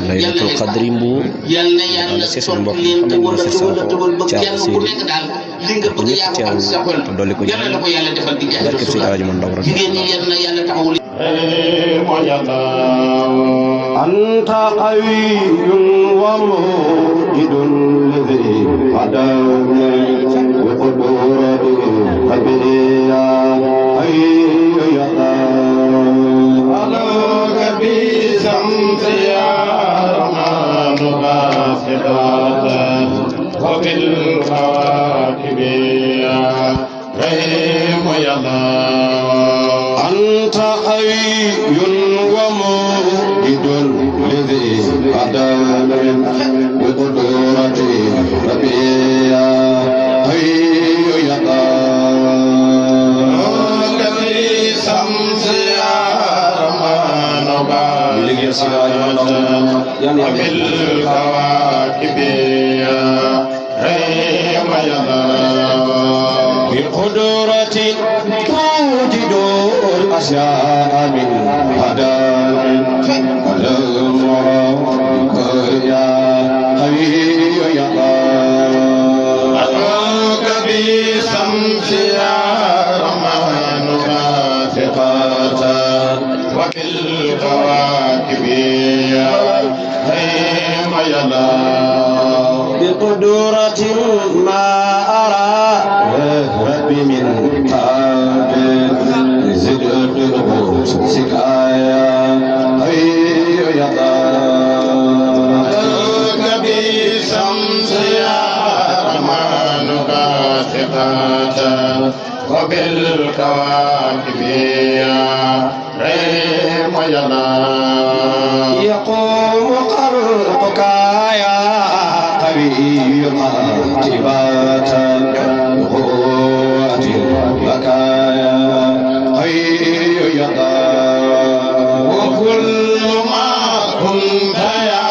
laylatul qadri Mbuur ànd si suñu mbokk yi xam ne si Sakho Thiam Sidi ñëpp teewlu te dolli ko ñaan barke si Alaaji Man Ndaw anta qawiyyun wa mujidun ladhi hadani wa qudrati qabriya hayyu ya alaka bi samsiya rahmanu basitata wa bil kawakibiya hayyu ya anta qawiyyun wa mujidun ladhi hadani wa qudrati qabriya hayyu ya بقدرة توجد الأشياء من هدايا والأمر يا حي يا أتوك بشمس يا رحمن رافقة وبالكواكب يا هيم يا بقدرة ما أرى ربي من قاد زدت سكايا هيا يا أتوك بشمس يا رحمن رافقة وبالكواكب يا ريم يا يقوم قلبك يا قوي مرتباتا قوة البكايا هيا يا وكل ما كنت يا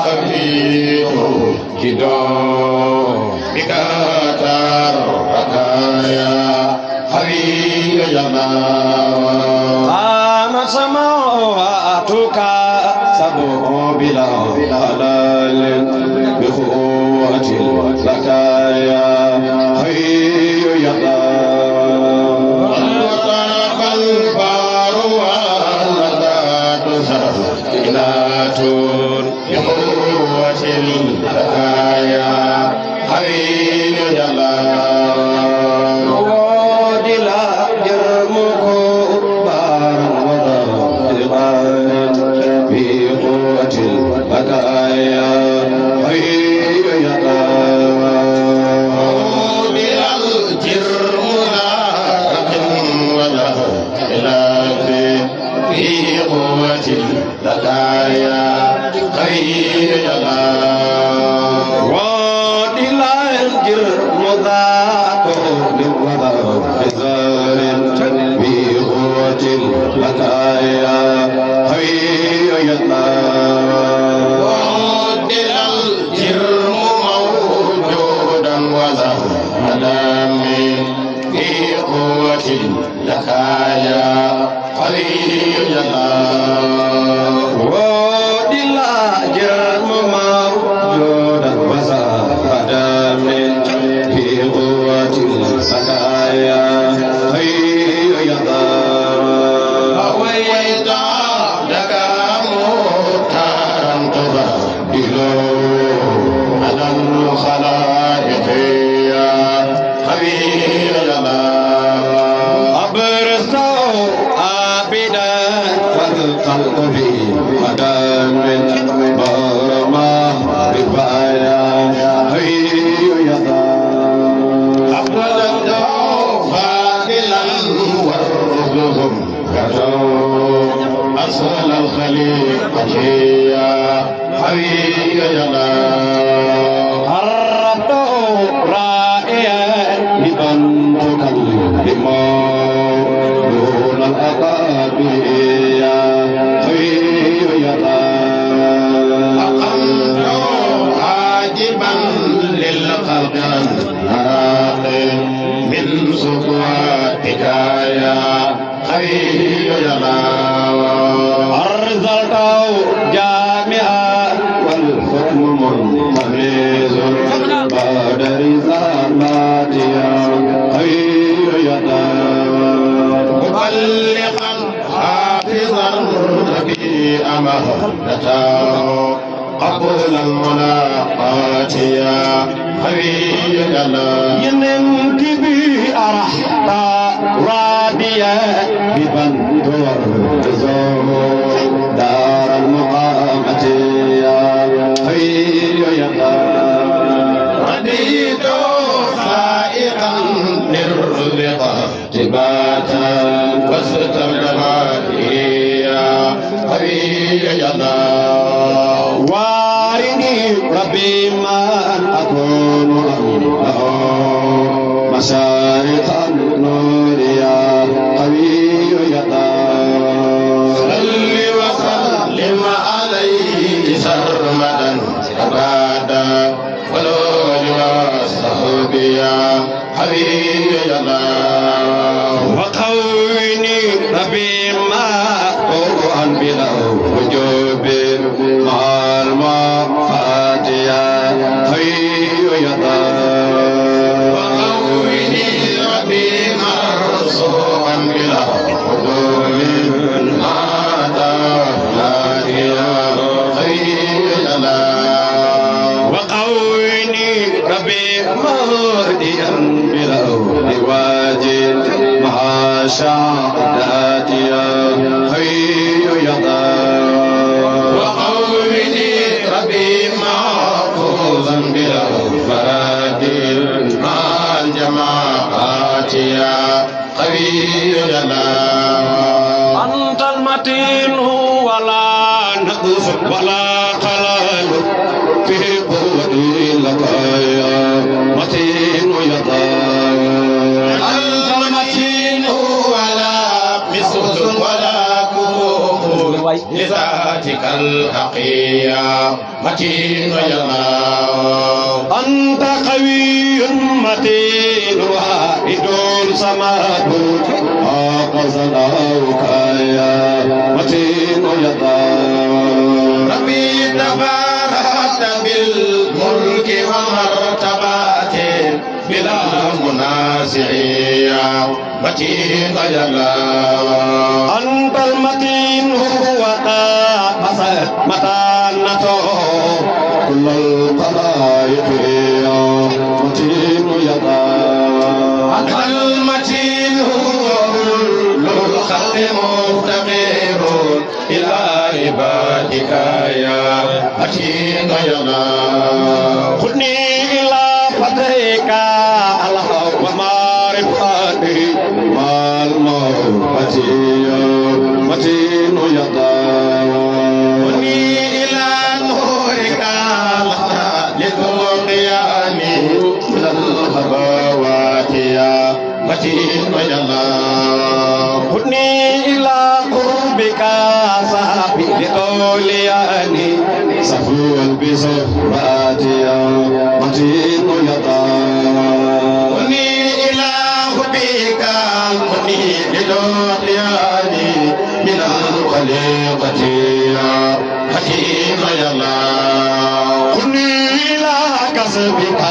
قوي جدا بك تركايا هيا يا قامت سماواتك سبع بلا حلال بقوة البكايا هيا يا وطرق البار والنبات سكينات بقوة البكايا هيا يا أرسلته جامعا نتاه قبل الملاقات يا حبيب الله ينتبه أرحتا راديا ببن تورزو دار المقامة يا حبيب الله رديت سائقا للرضا تباتا واستمرت يا حبيب الله وارني ربي من أكون أمره مشارق النور يا حبيب الله صل وسلم عليه سرمدا أبدا ولو وصحبه يا حبيب الله وقوني ربي ما قرآن بلا وجوب مع الموفات يا حي يا وقوني ربي مرسوما بلا وجوب مع دولات يا حبيب الله وقوني ربي مهديا بلا رواج مع شعدات يا حي يا وقوني ربي محفوظا بلا فراد مع الجماعات يا قوي يا الله أنت المتين ولا نقص ولا خلل في قوتي لك يا متين يا أنت المتين ولا مثل ولا كفور لذاتك الحقية متين يا الله أنت قوي متين واحد صمد أقصدك يا متين يا ربي تبارك بالملك ومرتبات بلا منازع يا متين يا الله أنت المتين هو أسد متانته كل الخلائق يا متين يا أنت المتين هو كل الخلق مفتقر إلى عبادك يا متين يا الله خذني إلى فتحك الله ومعرفتي مع الموت يا متين يا خذني إلى نورك لتوقياني من الهبوات يا متين يا الله خذني إلى قربك صاحبي لتولياني صفو البصرات يا متين يا خذني إلى حبك خذني لتوقياني من الخليقة يا متين يا الله خذني إلى كسبك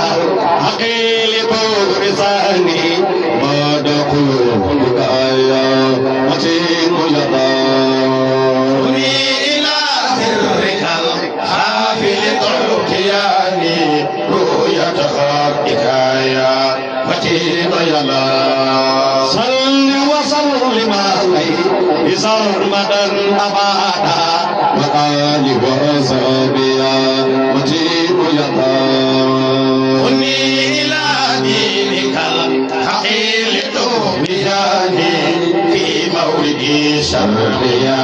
عقيل تدرساني بعد قلوبك يا متين يا خذني إلى سرك الخافي لتوقياني رؤية خلقك يا متين يا الله صل وسلم عليه سرمدا أبدا وآل وصحبه يا متين يا خذني إلى دينك الحقيل تهمياني في مولدي شرقيا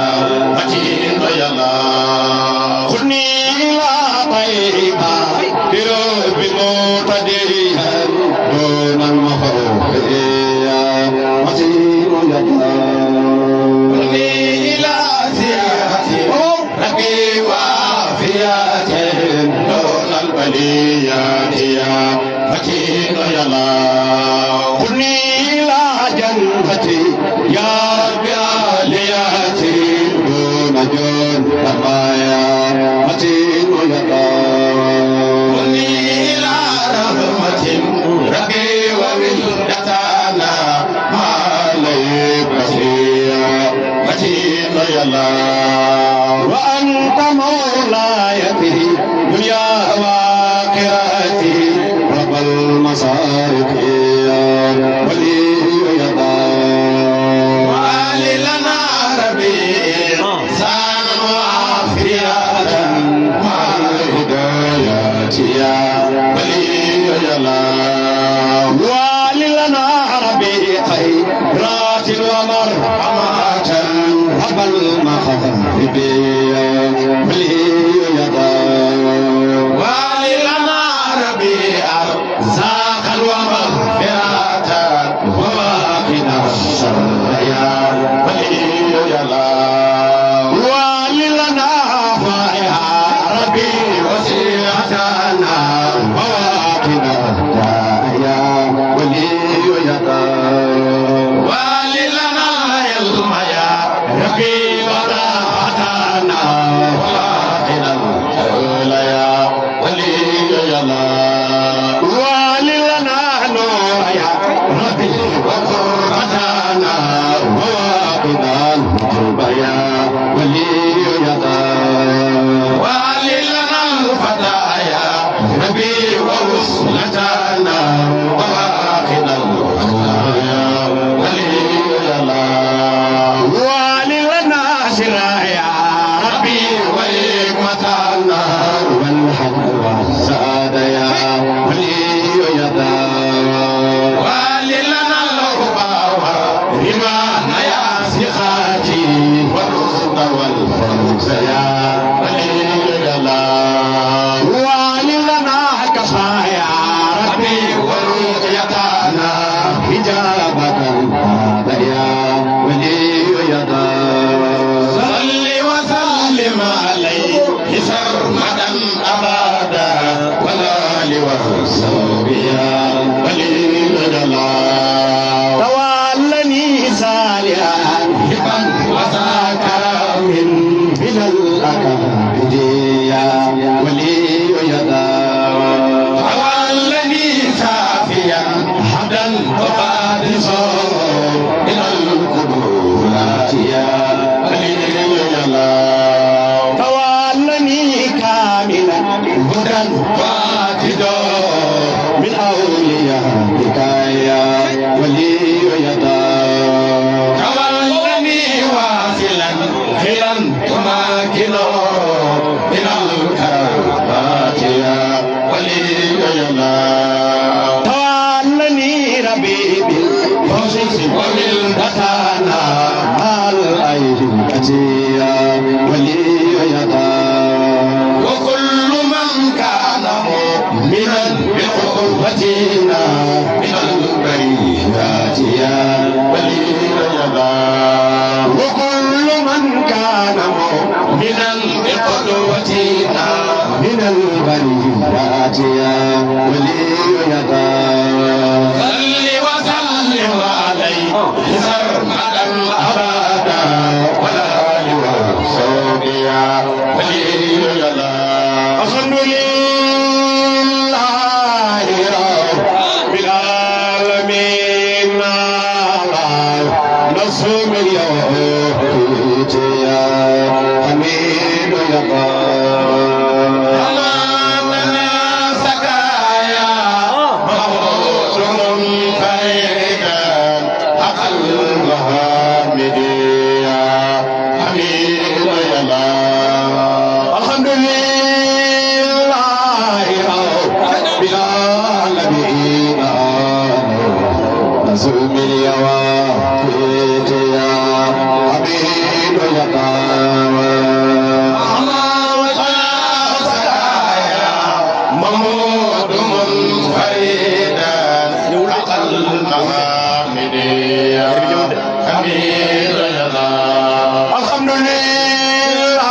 متين يا الله خذني إلى طيبة برب متديها دون المخوف يا متين يا خذني إلى سياسي ربي وافياتي دون البليات يا متين يا الله خذني إلى جنتي يا رب آلياتي دون جون ربايا متين يا خذني إلى رحمة ربي وولدتنا ما لي بشير متين يا الله وأن أنت مولاي في دنيا وآخرتي رب المصارف ولي يدا وآل لنا ربي سانا وعافية مع الهدايات يا ولي يدا وآل لنا ربي خيرات ومرحمات رب المخارب ولي يدا ولنا ربي أرزاقا ومغفرة وواقنا الشر يا ولي يدا ولنا فيها ربي وسيلتنا وواقنا الداء يا ولي يدا ولنا علم يا ربي وراحتنا وواقنا الحول يا ولي يدا ولنا نور يا ربي وقرتنا وواقنا الحب يا ولي يدا ولنا الفتى يا ربي ووصلتنا وواقنا الحب يا ولي يدا ولنا سرا يا ربي وحكمتنا والحق والسعادة يا ولي يدا ولنا الربا والرمان يا سخاتي والرزق والفوز يا ولي يدا ولنا كفى يا ربي ورقيتنا حجابة هذا يا ولي يدا صل وسلم عليه سرمدا أبدا والآل والصحب يا ولي يدا تولني صالحا حبا وذاكرا من بلا الأكابد يا ولي يدا تولني سافيا حمدا وقادسا إلى القبولات يا ولي يدا تولني كاملا هدى واجدا من أوليائك يا ولي يدا تولني واصلا خيرا تماكنا من الكرامات يا ولي يدا تولني ربي بالفوز وبالدتانا مع الأيدي يا ولي يدا وكل من كان مؤمنا بقربتنا من البريات يا ولي يدا وكل من كان مؤمنا بقربتنا من البريات يا ولي يدا صل وسلم عليه سرمدا أبدا والآل والصحب يا ولي يدا الحمد لله رب العالمين نصوم اليوم يا حميد يدا الحمد لله رب العالمين نصوم اليوم يا حميد يدا محمود منفردا عقل المحامد يا حميد يدا الحمد لله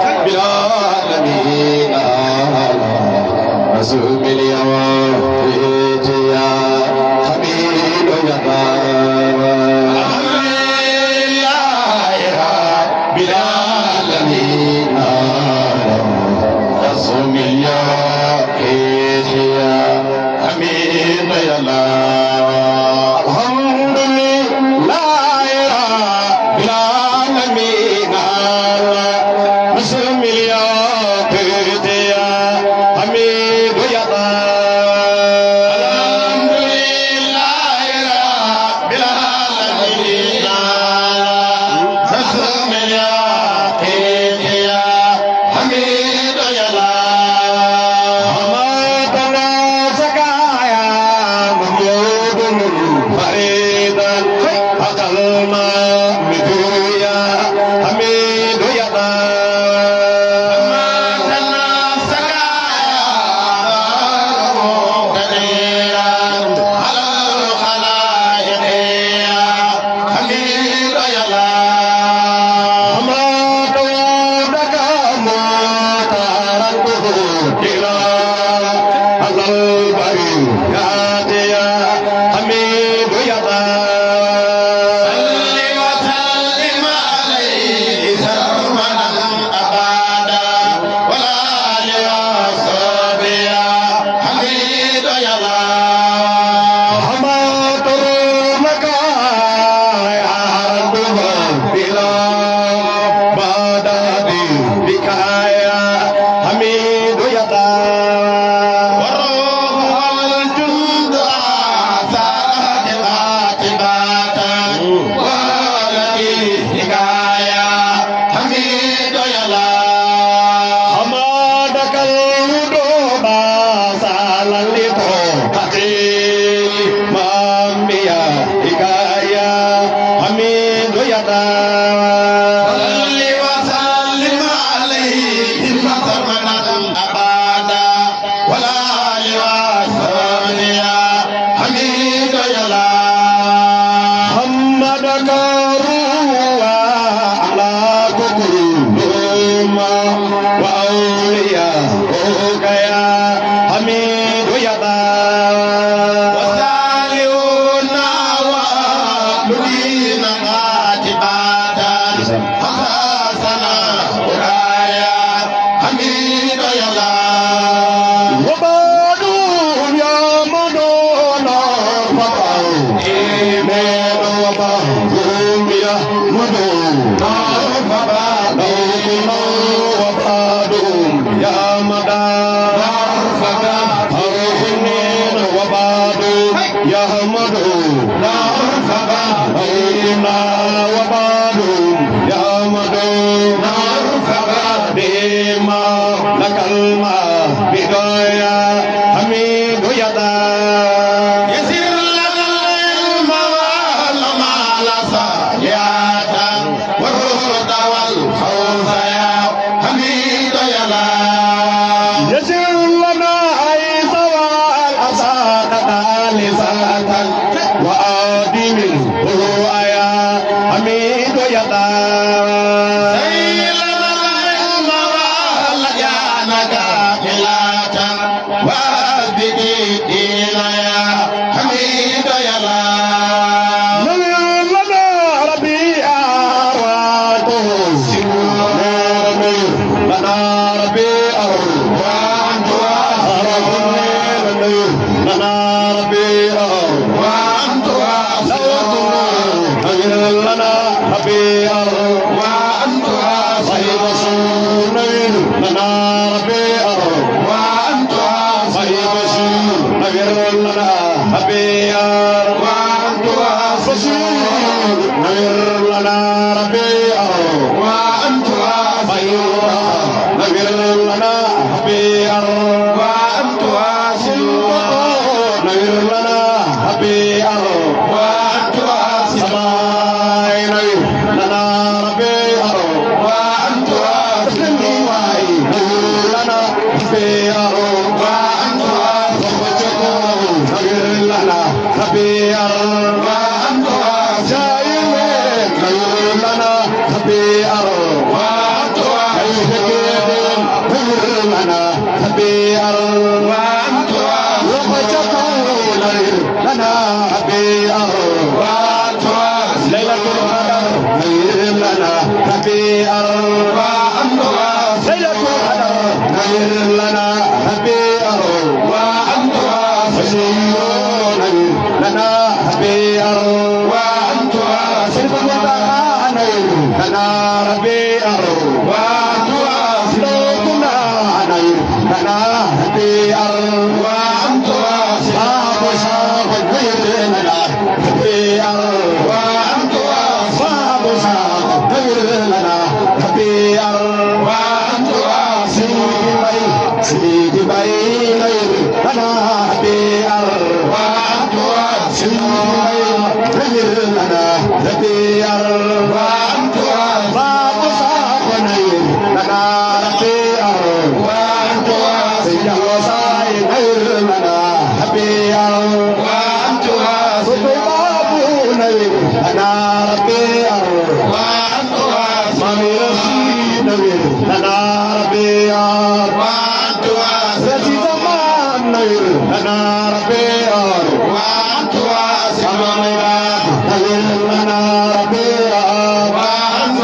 رب العالمين نصوم اليوم يا حميد يدا الحمد لله رب العالمين نصوم اليوم يا حميد يدا الحمد لله رب العالمين وأولياؤك يا حميد يا الله وسالون وابلين قاتباتا حسنا ورايا حميد يا الله وبادون يا مدونا فباو إيمان وبادون يا مدونا فبادون وبادون يا مدونا فبادون وبادون يا مدونا فبادون وبادون يا مدونا فبادون لك الماء بداية حميد يدا يسر لنا العلم والمال صالحا والرشد والخوف يا حميد يا الله يسر لنا عيسى والأساقة لساة وآدم الرؤيا حميد يدا سيلنا العلم والجانك ملاة وابدينا يا حميد يا الله نوير لنا ربي أرواته نوير لنا ربي وأنت نوير لنا ربي وأنت نوير لنا ربي وأنت صحيح نوير لنا ربي وأنت صحيح نوير لنا ربي وأنت نوير لنا ربي وأنت نوير لنا ربي وأنت نوير لنا ربي وأنت سماي نوير لنا ربي وأنت واي نوير لنا ربي وأنت نوير لنا ربي وأنت جايين نوير لنا ربي وأنت نوير لنا ربي وأنت لنا ربي وأنت ليلة القدر نوير لنا ربي وأنت ليلة القدر نوير لنا ربي وأنت وسيون لنا ربي وأنت سيف المنتهى نوير لنا ربي وأنت سلوكنا نوير لنا ربي وأنت صاحب صاحب نوير لنا ربي وأنت صاحب صاحب نوير لنا ربي وأنت سيدي باي نوير لنا ربي وأنت سيدي باي نوير لنا ربي وأنت باب صاحب نوير لنا ربي وأنت سيدي وصاي نوير لنا ربي وأنت باب نوير لنا ربي وأنت مامي رشيد نوير لنا ربي وأنت رشيد زمان نوير لنا ربي وأنت سمامي نوير لنا ربي وأنت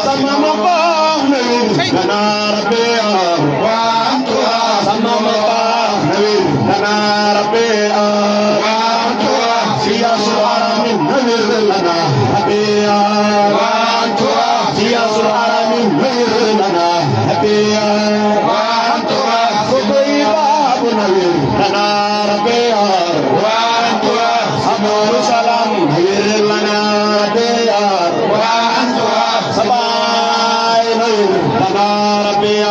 سمام الله نوير لنا ربي وأنت سمام الله نوير لنا ربي وأنت سياس العالمين نوير لنا ربي وأنت سياس العالمين نوير لنا ربي وأنت خطي باب نوير لنا ربي وأنت أبو سلام نوير لنا ربي وأنت سباي نوير لنا ربي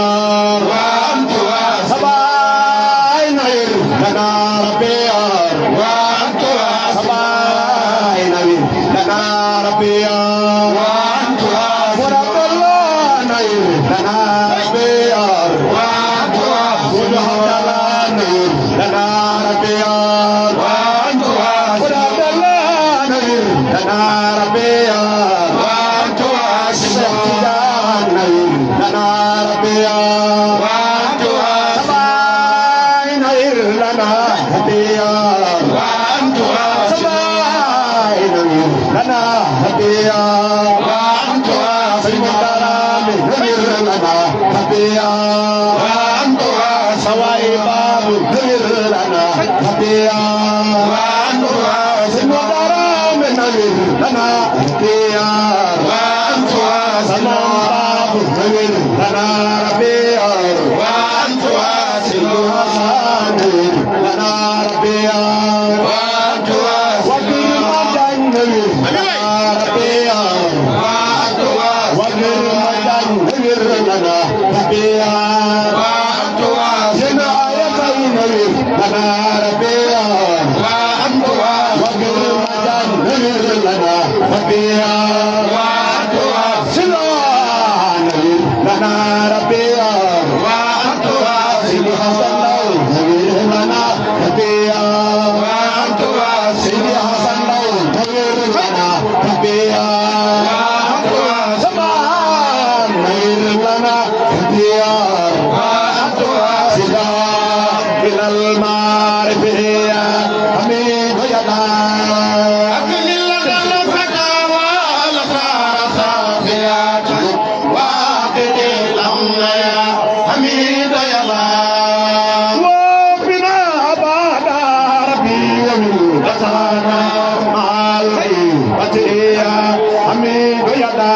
هديا وأنت سبعين لنا هديا وأنت سبعين لنا هديا وأنت سيدنا لنا هديا وأنت سوايباب لنا هديا وأنت سيدنا لنا هديا وأنت سنباب لنا ربيا وأنت سيدنا لنا ربيا وأنت وكل لنا ربيا وكل لنا ربيا جنايتين لنا ربيا وكل لنا ربيا سلام لنا ربيا سيدي حسن لنا ربيا سيدي حسن لنا ربيا زمان لنا ربيا سيدا إلى المعرفة حميد يدا وفينا بعد ربي ومن مع الغيبة حميد يدا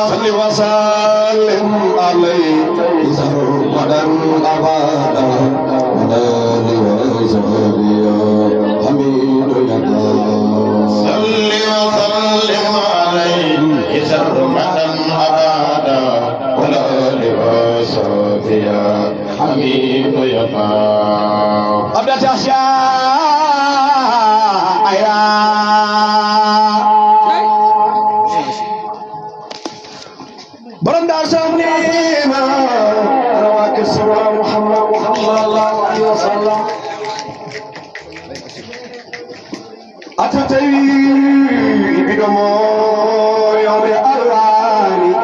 صل وسلم عليه سرمدا أبدا ونال وزهريا حميد يدا صل وسلم عليه سرمدا أبدا والآل وصحبه حميد يدا أبدا تشاء برندار سامنينا رواك السماء محمد صلى الله عليه وسلم أتتي بدمو يوم الألوان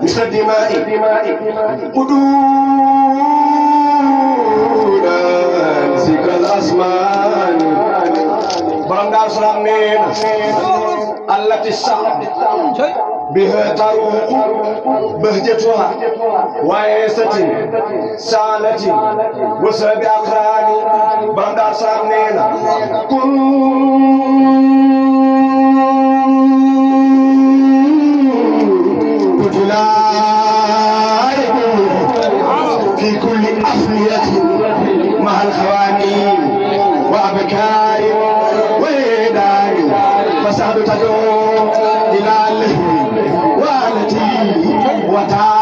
مثل دمائي قدودا ذكر الأزمان برندار سامنينا التي الشعب بها تروق بهجتها وعيستي سالتي وسب أقراني بندار سامنينا كنت في كل أفنية مع الخوانين وأبكار وإدار فساد تدعو إلى اللهو والتي وتا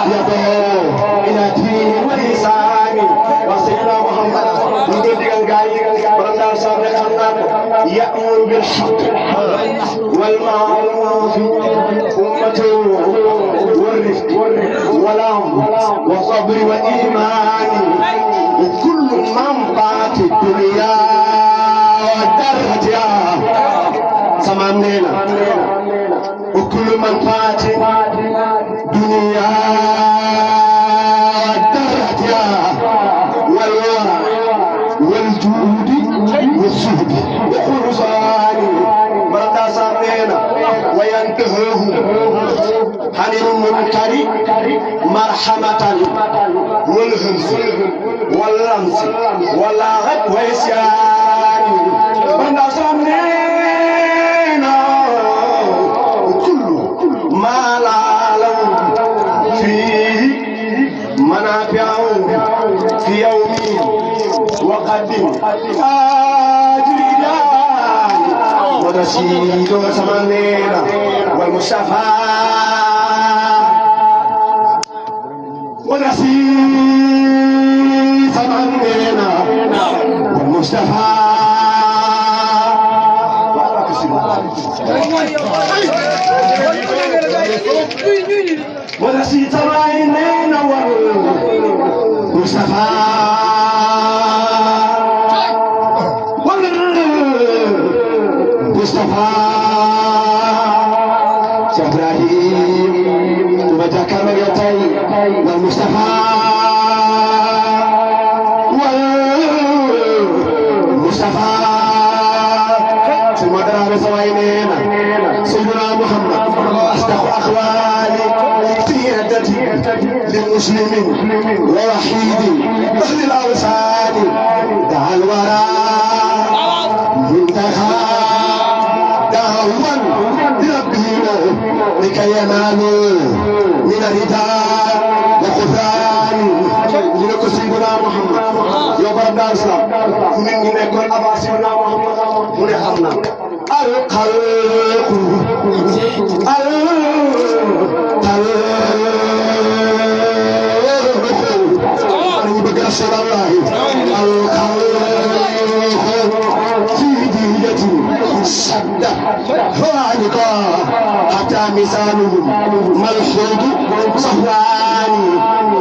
يدعو إلى دين والإنسان وسيدنا محمد من برندار صاحب يأمر بالحق والمعروف أمته والرفق والأمر والصبر والإيمان وكل منفعة الدنيا والدرجة سمعنا وكل منفعة الدنيا والدرجة والورع والجود والزهد والخرسان مرتا سامنا وينتهيه عن المنكر مرحمة والهمس واللمس واللغط والإسيان مرتا سامنا كل ما لا لون فيه منافع في يومي وقدم أجريان ونسيد سمنينا والمصطفى ونسيد سمنينا والمصطفى ونسيت العينين والمصطفى والمصطفى إبراهيم وجاك مريتي والمصطفى والمصطفى ثم درى بسوينين سيدنا محمد أصدق أخوالي في عدتي للمسلمين ووحيد أهل الأوثان دعا الورى منتهى دعوا لربنا لكي ينالوا من الرداء وغفران لنكو سيدنا محمد يوم رمضان الإسلام من يكون أبا سيدنا محمد من يخافنا القلق أنا بقى رسول الله القلق في دينتي شدة فعلقا حتى مثالهم ملحوظ صهواني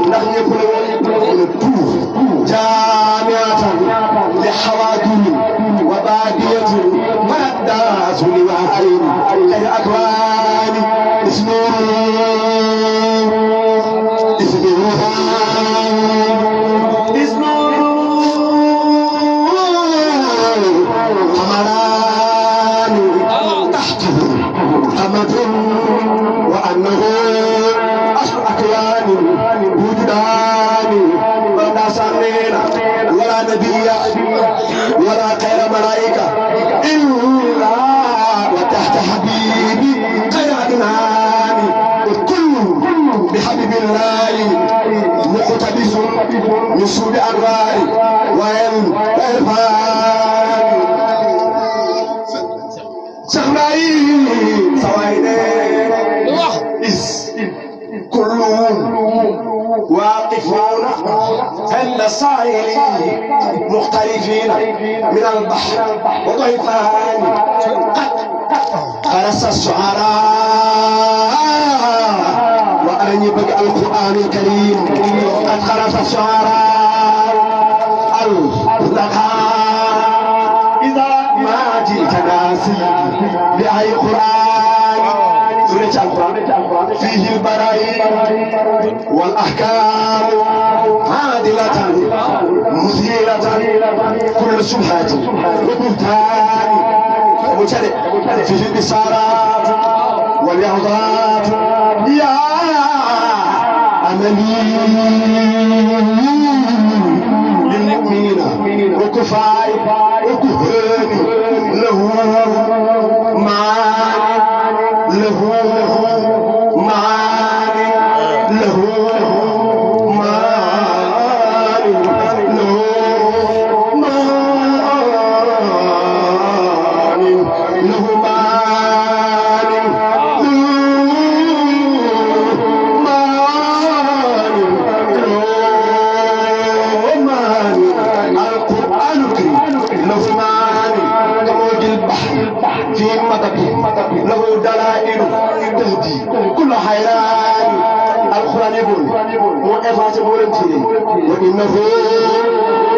لم يكن جامعة لحوادث وبادية مردات لوعين الأكوان اسمه حمران تحته حمد وأنه أصل أكوان وجدان ولا سامين ولا نبي ولا خير ملائكة إلا وتحت حبيبي خير أدنان الكل بحبيب الله مقتبس من سوء أنوار وعلم وعرفان سخنائي سوائدين كلهم واقفون عند السائل مختلفين من البحر وضيفان قد خلص الشعراء وأن يبقى القرآن الكريم قد خلص الشعراء الرقاء إذا ما جئت ناسي بأي قرآن سورة القرآن فيه البراهين والأحكام عادلة مثيرة كل شبهة وبهتان ومبتدئ فيه البشارات واليعظات يا أملي للمؤمنين وكفار وكهان له معاني له معاني له معاني له معاني له معاني القرآن الكريم له معاني كموج البحر في مدده له دلائل تهدي كل حيران القرآن يقول مو إفاس بولنتي وإنه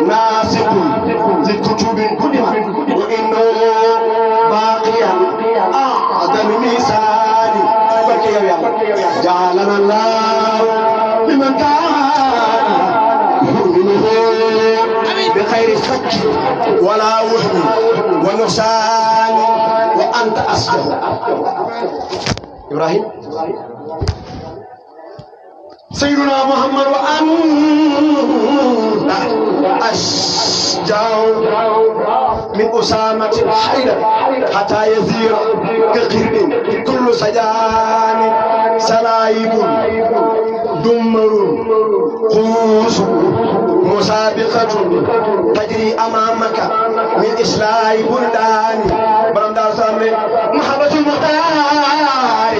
ناسق لكتب قدمت وإنه باقيا أعظم ميزان جعلنا الله لمن كان يؤمنه بخير شك ولا وهم ونقصان وأنت أصدق إبراهيم سيدنا محمد وأنت أشجع من أسامة حيدا حتى يزير كقرد كل سجان سلايب دمر قوس مسابقة تجري أمامك من إسلاء بلدان برم دار سامي محبة المختار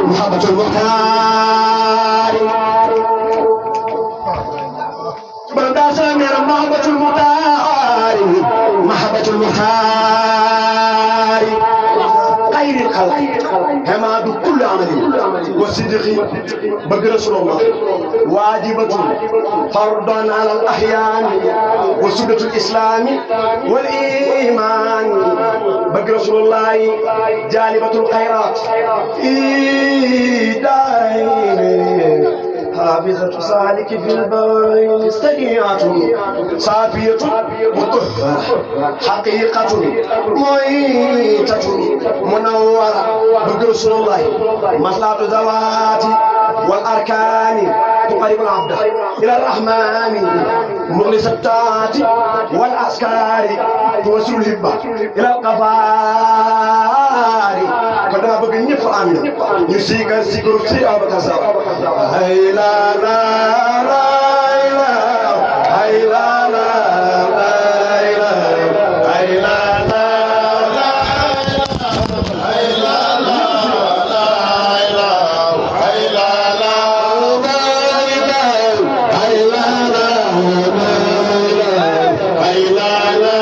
محبة المختار برم دار سامي محبة المختار محبة المختار خير الخلق هماد كل عمل وسد والصدق بقى رسول الله واجبة فرض على الأحيان وسنة الإسلام والإيمان بقى رسول الله جالبة الخيرات في دارين حافظة سالك في البين سريعة صافية مطهرة حقيقة ميتة منورة برسول الله مصلحة ذوات والأركان تقرب العبد إلى الرحمن مخلص الطاعات والأسكار توصل الهبة إلى القفار كنا بقى نفهم يسيق في أبو كسر هاي لا لا لا لا هاي لا لا لا هاي لا لا لا هاي لا لا لا هاي لا لا هاي لا لا هاي لا لا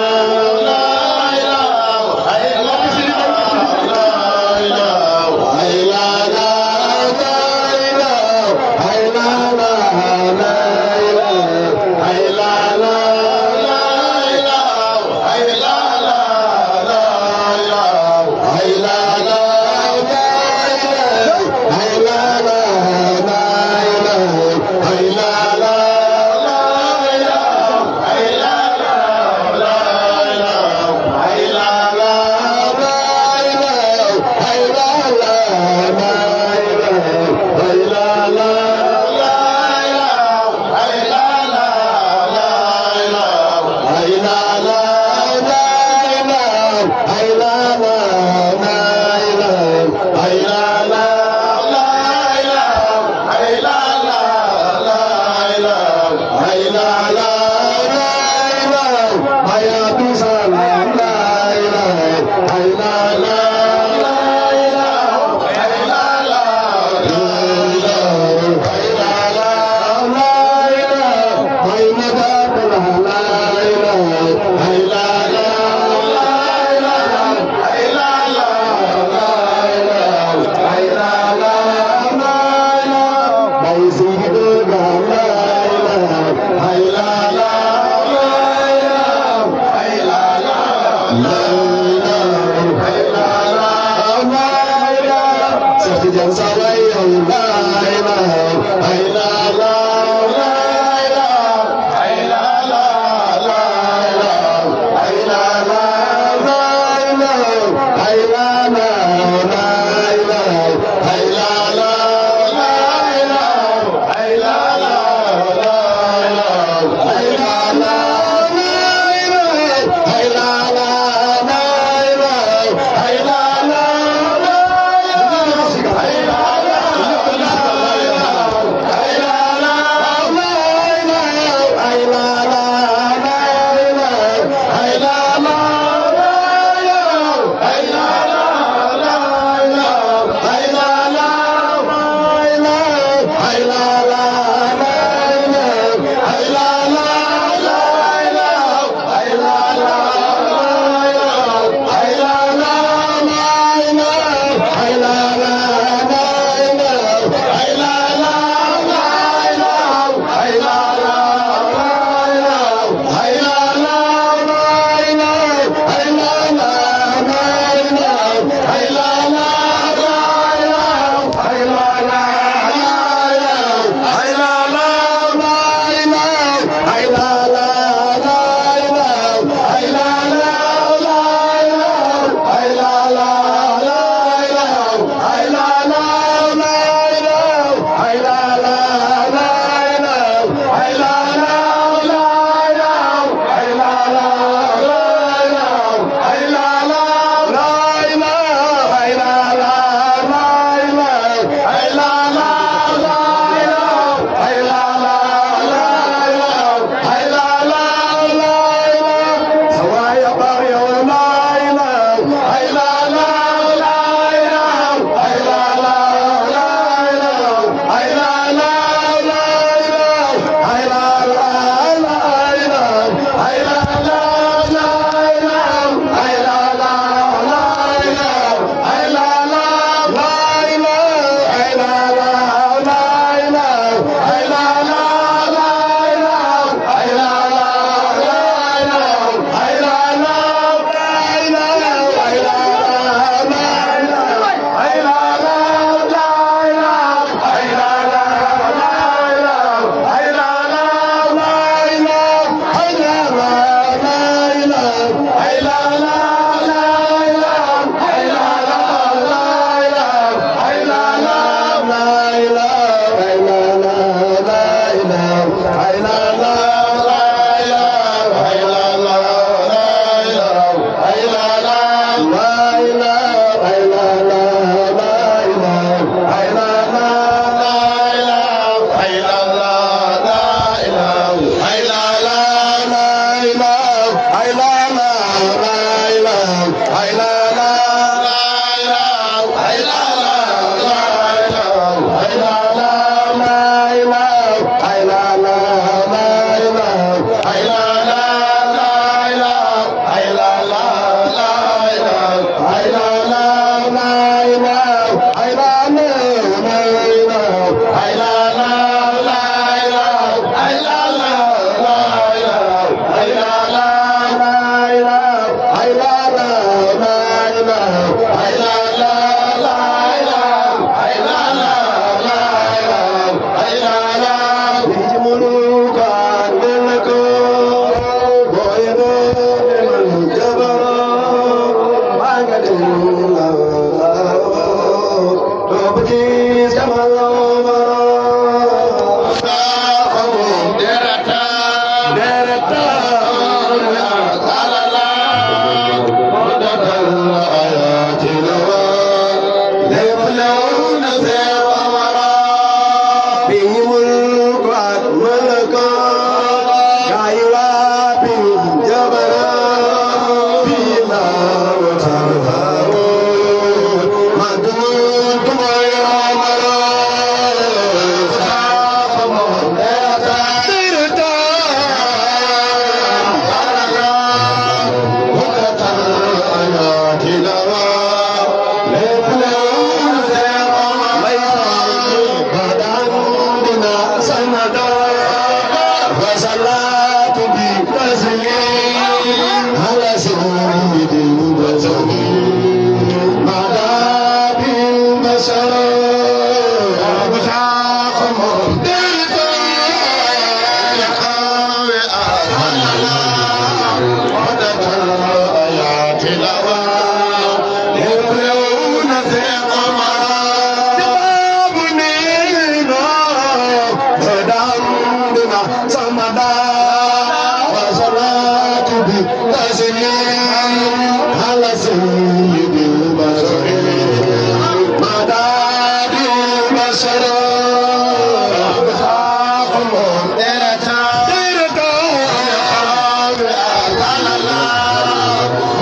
عليهم القعد ملكا كايوا بالجبر بلا وترهاو مدون كما يامر ساقم تيرتا وكتر آيات لوا لفلون سيقم ليس بدن بنا سندا وصلاة بتسليم على سيد البشر مدى بالبشر أبشاق مهدرتا يخاوي أهلا ودت الآيات لوا يبلون ثقما على سيد البشر مداد البشر أبشاق مهدرتا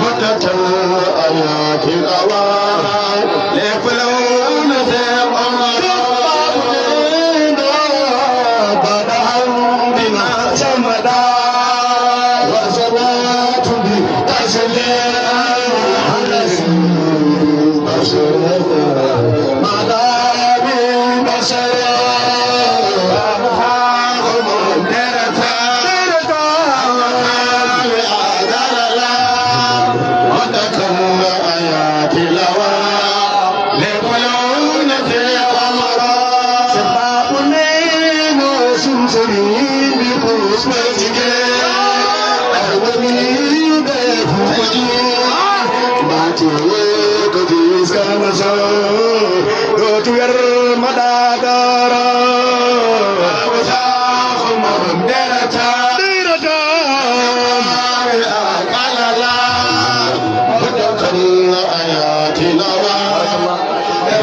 مدة الآيات الأوان يفلون ثقما بدعا بما سمدا وصلاة بتسليم على سيد البشر مدى بالبشر أبحاق مهدرتا مدة الآيات لوا لفلون ثقما سباب الليل وسمسرين بقسمتك أهوني بفوقي ماتي كجيس كنسا دوتير مدادارا أبشاق مهدرتا قللا مدة الآيات لوا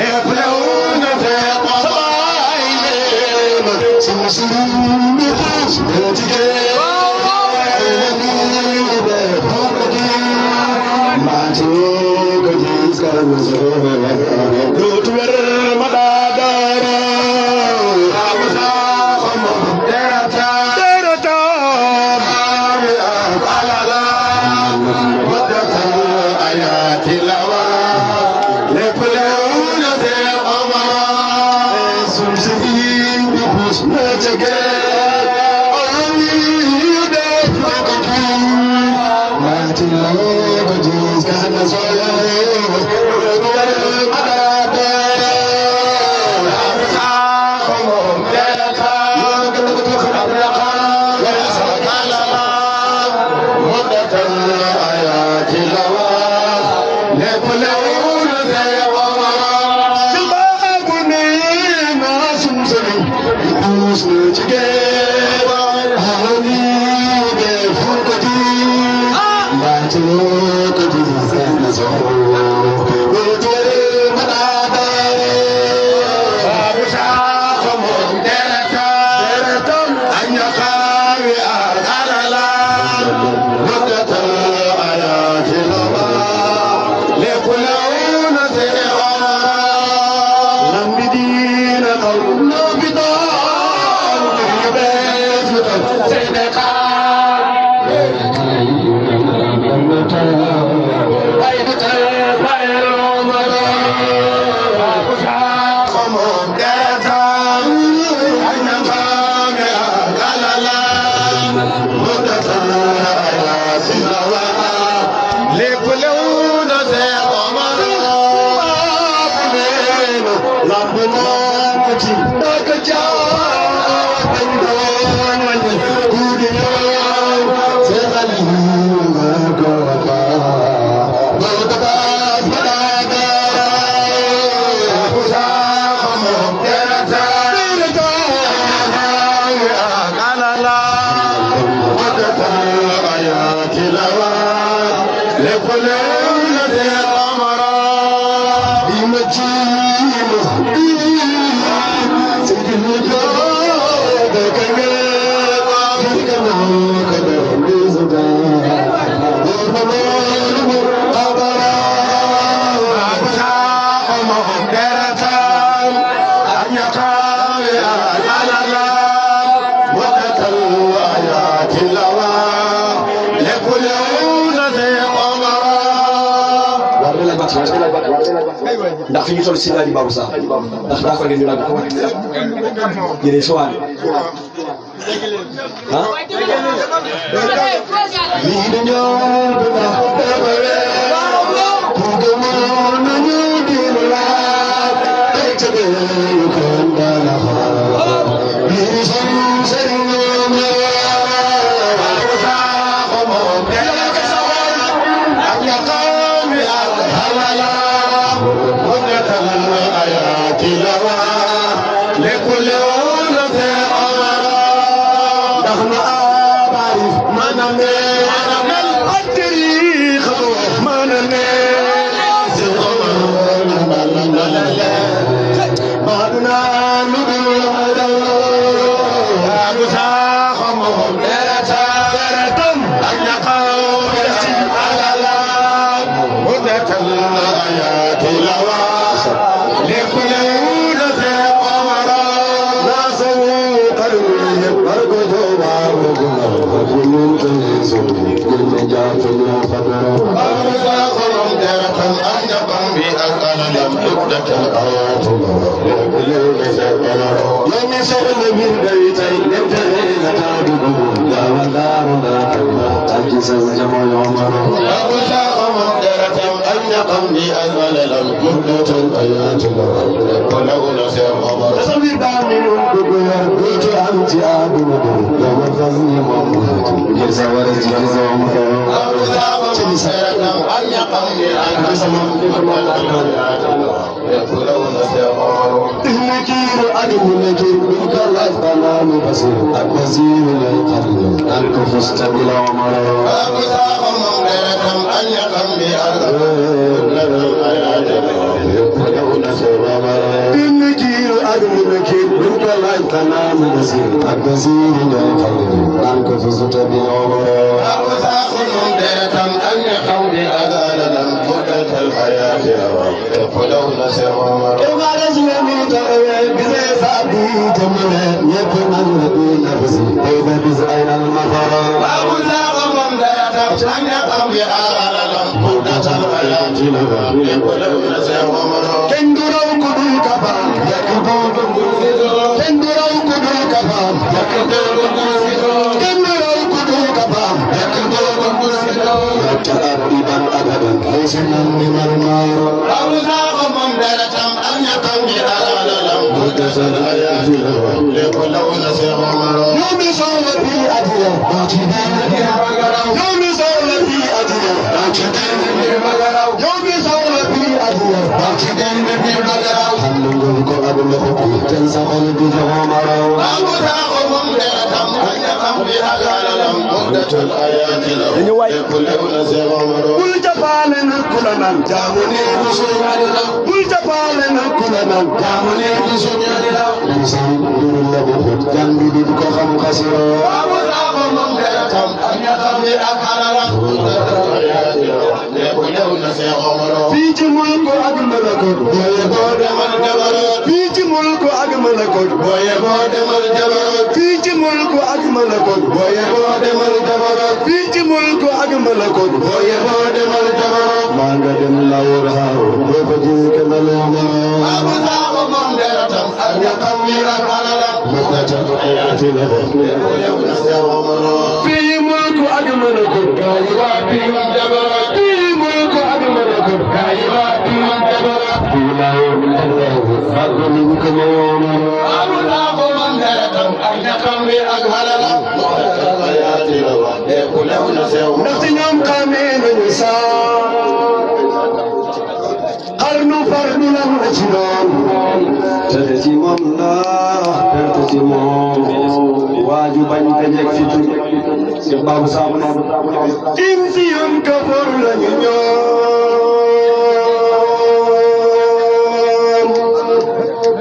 يفلون ثقما سمسرين بقسمتك سيد الوجود ndax fi ñu toll si laaj baabu sax ndax daa ko ñu nag ko yéen soir ah li ñu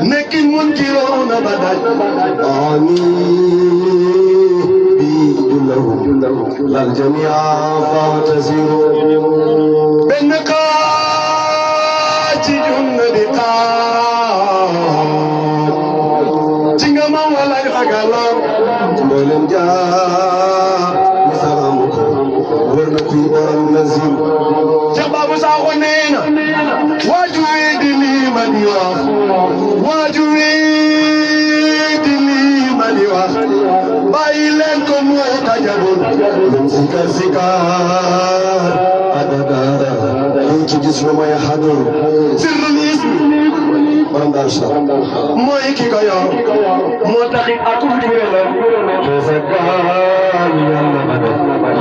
ne فك المنكرون بدل للجميع فاعتذروا بالنقاش جن بقاء تنجم ولا يحقلهم بولن جاء مسلم ورنكي برم نزيل شباب ساقونين واجويد لي مديوة واجويد لي مديوة بايلنكم وتجبون من سكر سكر أددار انت جسم ما يحضر سر الاسم برندارشا مويكي كيا موتاقي أكم تيرلا تسكر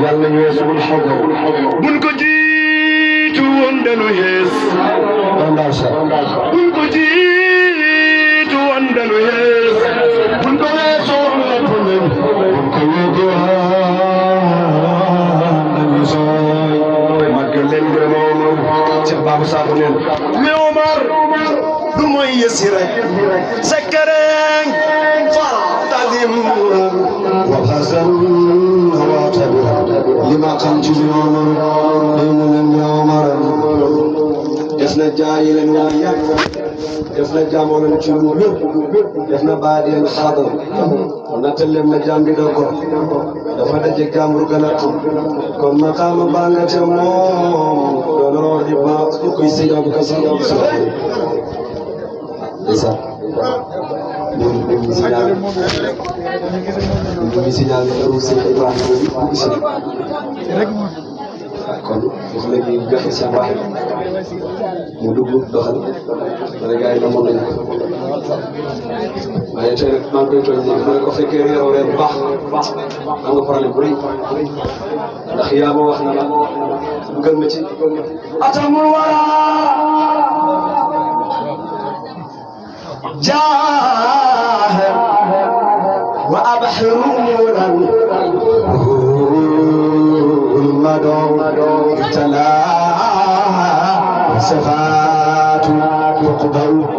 يلا يسوع الحضر بنكو جيتو وندلو يس برندارشا بنكو جيتو وندلو يس بنكو يسوع Babu Sabunin mi Omar du moy yesira sakaran fa tadim wa hazan wa tabi lima kan ci Omar min Omar desna jaayilen wa yak desna jamolen ci lu lepp desna baadien xadar natallem na jambi do ko dafa daje jamru ganatu kon maqama banga te mom do roxi ba koy seyda bu kasam isa ni signal do sey Ibrahim rek kon wax legi joxe sa wax mu dugg doxal wala gaay na mom lañ waaye tey nag maa ngi koy tooñ nii ma ne ko fekkee réeroo reer bu baax am nga problème bu rëy ndax yaa ma wax na la dugal ma ci atamul wara jaa wa abhirunan madon tala sifatu tuqbalu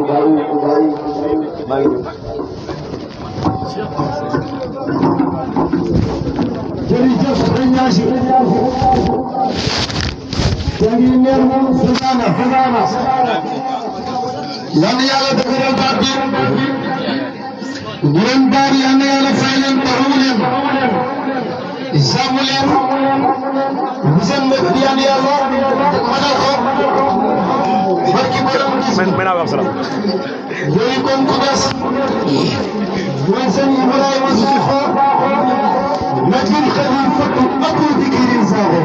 jërëjëf Ignace yaa ngi neer moom Fugana yal na yàlla dëgëral baat bi bu leen baat yal na yàlla fay leen taxawu leen sàmm leen bu seen mbokk yal na yàlla mënal ko barki borom gis yooyu kon ku des mooy sëñ Ibrahima Sakho نجم خليفة أبو ذكر زاهو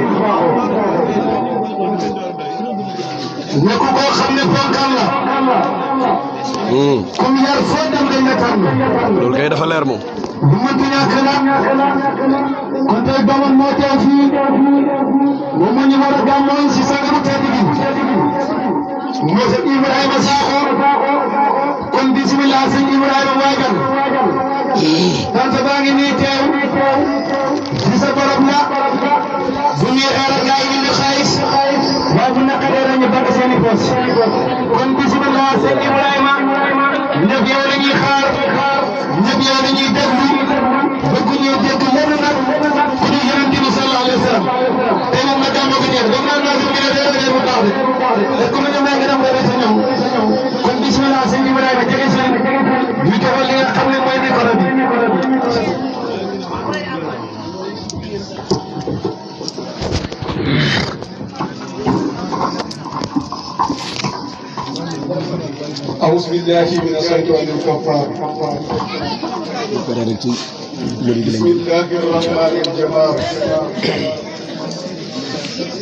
نكو خليفة كلا كم يرفض من يتم loolu kay dafa leer moom بمتنا كلام كنت يبغى الموت في ومن يمر دامون سيسانه تدري موسى إبراهيم ساخو كن بسم الله سيد إبراهيم واجن كان تبغى نيتهم bisa borobna bunyi era gaay ni xaliss wa bu nakare ñu bëgg seen pos kon bismillah sëñ Ibrahima ñëpp yow lañuy xaar ñëpp yow lañuy déglu bëgg ñu dégg lenn nak ku ñu yonent bi sallallahu alayhi wasallam té ñu na gam ko ñëw dem na ñu ngi dé mu tax té ku ñu may nga dem rek sa ñëw kon bismillah sëñ Ibrahima jëgé seen ñu joxal li nga xamné moy micro bi أعوذ بالله من الشيطان الرجيم بسم الله الرحمن الرحيم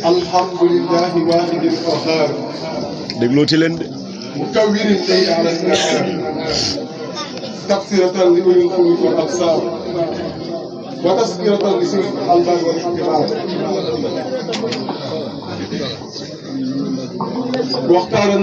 الحمد لله واحد القهار déglooti leen de مكور الليل على النهار تفسيرة لأولي القلوب والأبصار وتذكرة لسوء الألباب والاحتمال واختار